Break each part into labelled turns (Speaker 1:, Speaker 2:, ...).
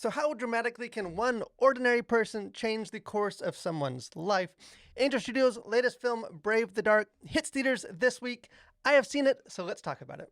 Speaker 1: So, how dramatically can one ordinary person change the course of someone's life? Angel Studios' latest film, Brave the Dark, hits theaters this week. I have seen it, so let's talk about it.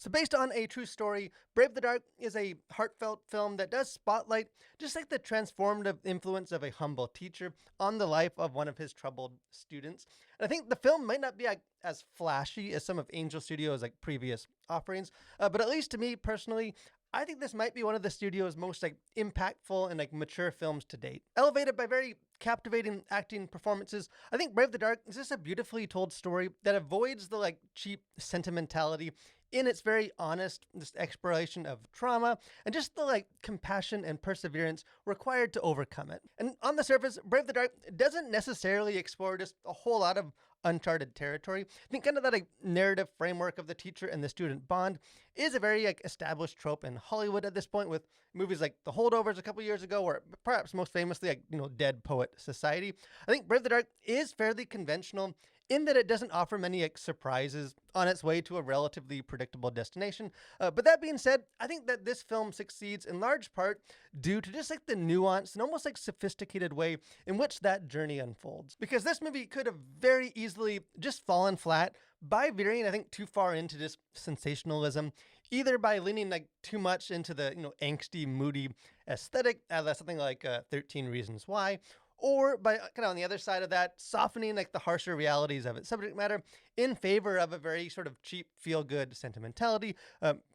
Speaker 1: So, based on a true story, Brave the Dark is a heartfelt film that does spotlight just like the transformative influence of a humble teacher on the life of one of his troubled students. And I think the film might not be as flashy as some of Angel Studios' previous offerings, but at least to me personally, I think this might be one of the studio's most impactful and mature films to date. Elevated by very captivating acting performances, I think Brave the Dark is just a beautifully told story that avoids the cheap sentimentality in its very honest just exploration of trauma and just the compassion and perseverance required to overcome it. And on the surface, Brave the Dark doesn't necessarily explore just a whole lot of uncharted territory. I think kind of that narrative framework of the teacher and the student bond is a very established trope in Hollywood at this point, with movies like The Holdovers a couple years ago, or perhaps most famously Dead Poet Society. I think Brave the Dark is fairly conventional in that it doesn't offer many surprises on its way to a relatively predictable destination. But that being said, I think that this film succeeds in large part due to just the nuanced and almost sophisticated way in which that journey unfolds. Because this movie could have very easily just fallen flat by veering, I think, too far into just sensationalism, either by leaning too much into the angsty, moody aesthetic, as something like 13 Reasons Why, or by kind of on the other side of that, softening the harsher realities of its subject matter in favor of a very sort of cheap, feel-good sentimentality,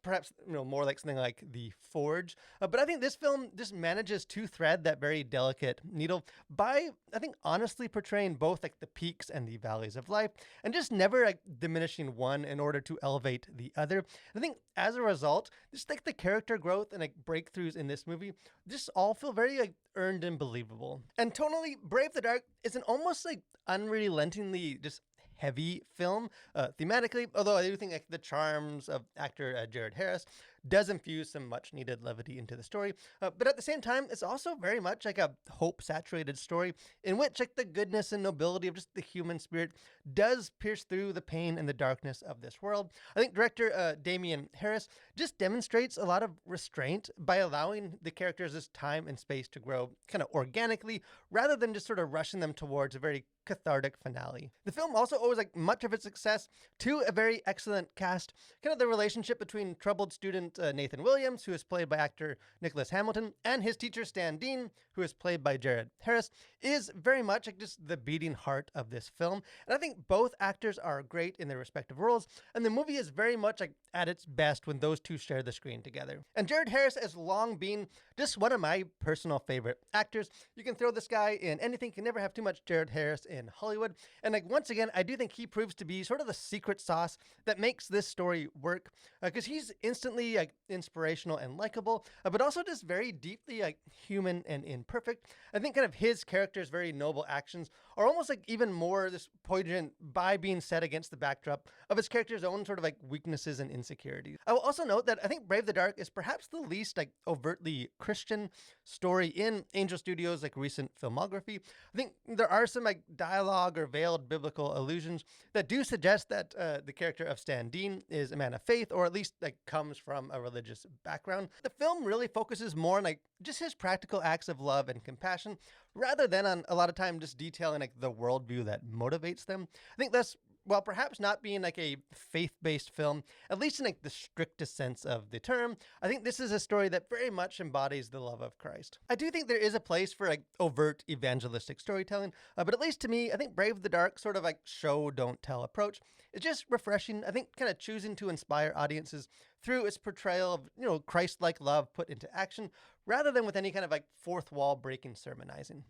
Speaker 1: perhaps more like something like The Forge. But I think this film just manages to thread that very delicate needle by, I think, honestly portraying both the peaks and the valleys of life, and just never diminishing one in order to elevate the other. I think as a result, just the character growth and breakthroughs in this movie just all feel very earned and believable. And tonally, Brave the Dark is an almost unrelentingly just heavy film thematically, although I do think the charms of actor Jared Harris does infuse some much needed levity into the story. But at the same time, it's also very much a hope saturated story in which the goodness and nobility of just the human spirit does pierce through the pain and the darkness of this world. I think director Damian Harris just demonstrates a lot of restraint by allowing the characters this time and space to grow kind of organically rather than just sort of rushing them towards a very cathartic finale. The film also owes much of its success to a very excellent cast. Kind of the relationship between troubled student Nathan Williams, who is played by actor Nicholas Hamilton, and his teacher Stan Dean, who is played by Jared Harris, is very much just the beating heart of this film. And I think both actors are great in their respective roles, and the movie is very much at its best when those two share the screen together. And Jared Harris has long been just one of my personal favorite actors. You can throw this guy in anything, you can never have too much Jared Harris in Hollywood. And once again, I do think he proves to be sort of the secret sauce that makes this story work, because he's instantly inspirational and likable, but also just very deeply human and imperfect. I think kind of his character's very noble actions are almost even more this poignant by being set against the backdrop of his character's own sort of weaknesses and insecurities. I will also note that I think Brave the Dark is perhaps the least overtly Christian story in Angel Studios' recent filmography. I think there are some dialogue or veiled biblical allusions that do suggest that the character of Stan Dean is a man of faith, or at least comes from a religious background. The film really focuses more on just his practical acts of love and compassion, rather than on a lot of time just detailing the worldview that motivates them. I think that's, while perhaps not being a faith-based film, at least in the strictest sense of the term, I think this is a story that very much embodies the love of Christ. I do think there is a place for overt evangelistic storytelling, but at least to me, I think Brave the Dark sort of show, don't tell approach is just refreshing. I think kind of choosing to inspire audiences through its portrayal of, Christ-like love put into action, rather than with any kind of fourth wall breaking sermonizing.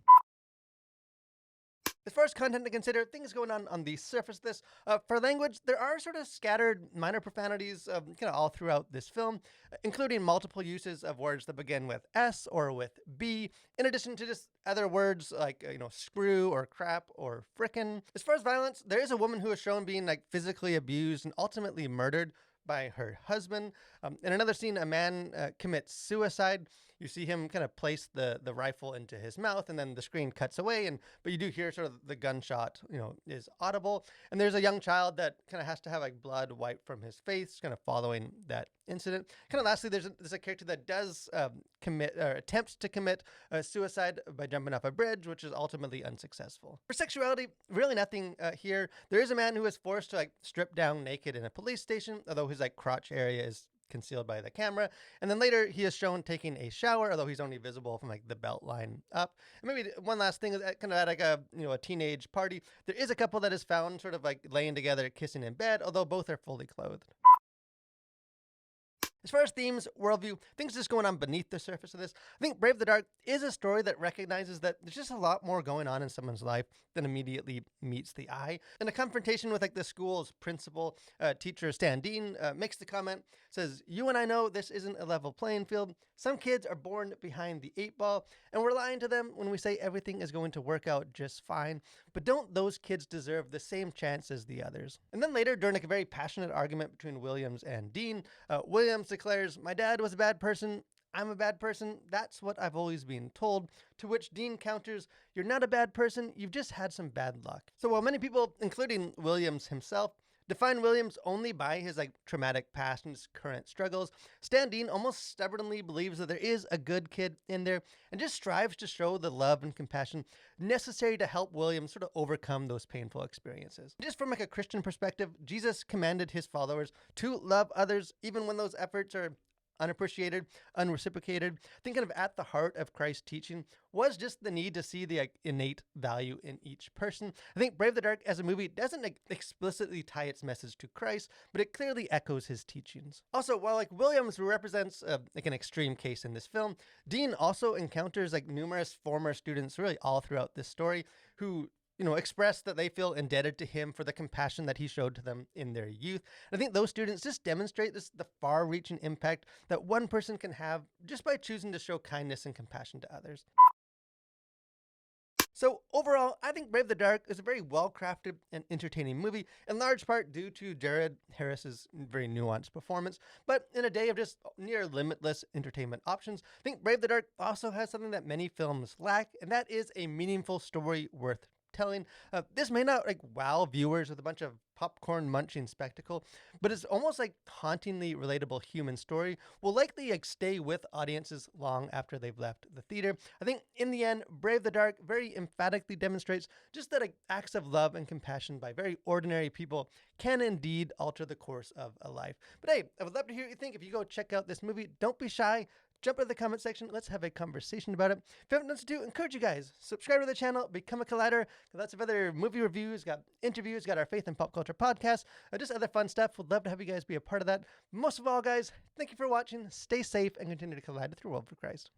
Speaker 1: As far as content to consider, things going on the surface of this. For language, there are sort of scattered minor profanities kind of all throughout this film, including multiple uses of words that begin with S or with B, in addition to just other words like, screw or crap or frickin'. As far as violence, there is a woman who is shown being physically abused and ultimately murdered by her husband. In another scene, a man commits suicide. you see him kind of place the rifle into his mouth, and then the screen cuts away, and but you do hear sort of the gunshot, is audible. And there's a young child that kind of has to have like blood wiped from his face, kind of following that incident. Kind of lastly, there's a character that does commit or attempts to commit suicide by jumping off a bridge, which is ultimately unsuccessful. For sexuality, really nothing here. There is a man who is forced to like strip down naked in a police station, although his like crotch area is concealed by the camera. And then later he is shown taking a shower, although he's only visible from like the belt line up. And maybe one last thing is that kind of at like a teenage party, there is a couple that is found sort of like laying together, kissing in bed, although both are fully clothed. As far as themes, worldview, things just going on beneath the surface of this, I think Brave the Dark is a story that recognizes that there's just a lot more going on in someone's life than immediately meets the eye. And a confrontation with like the school's principal, teacher Stan Dean, makes the comment, says, "You and I know this isn't a level playing field. Some kids are born behind the 8 ball, and we're lying to them when we say everything is going to work out just fine. But don't those kids deserve the same chance as the others?" And then later, during like a very passionate argument between Williams and Dean, Williams declares, "My dad was a bad person. I'm a bad person. That's what I've always been told." To which Dean counters, "You're not a bad person. You've just had some bad luck." So while many people, including Williams himself, define Williams only by his like traumatic past and his current struggles, Stan Dean almost stubbornly believes that there is a good kid in there and just strives to show the love and compassion necessary to help Williams sort of overcome those painful experiences. Just from like a Christian perspective, Jesus commanded his followers to love others even when those efforts are unappreciated, unreciprocated. I think kind of at the heart of Christ's teaching was just the need to see the like, innate value in each person. I think Brave the Dark as a movie doesn't like, explicitly tie its message to Christ, but it clearly echoes his teachings. Also, while like Williams represents like an extreme case in this film, Dean also encounters like numerous former students really all throughout this story who express that they feel indebted to him for the compassion that he showed to them in their youth. And I think those students just demonstrate the far-reaching impact that one person can have just by choosing to show kindness and compassion to others. So overall, I think Brave the Dark is a very well-crafted and entertaining movie, in large part due to Jared Harris's very nuanced performance. But in a day of just near limitless entertainment options, I think Brave the Dark also has something that many films lack, and that is a meaningful story worth telling. This may not like wow viewers with a bunch of popcorn munching spectacle, but it's almost like hauntingly relatable human story will likely like stay with audiences long after they've left the theater. I think in the end, Brave the Dark very emphatically demonstrates just that like, acts of love and compassion by very ordinary people can indeed alter the course of a life. But hey, I would love to hear what you think. If you go check out this movie, don't be shy. Jump into the comment section. Let's have a conversation about it. If you haven't done so, do encourage you guys. Subscribe to the channel. Become a collider. Got lots of other movie reviews. Got interviews. Got our Faith and Pop Culture podcast. Just other fun stuff. Would love to have you guys be a part of that. Most of all, guys, thank you for watching. Stay safe and continue to collide with your world for Christ.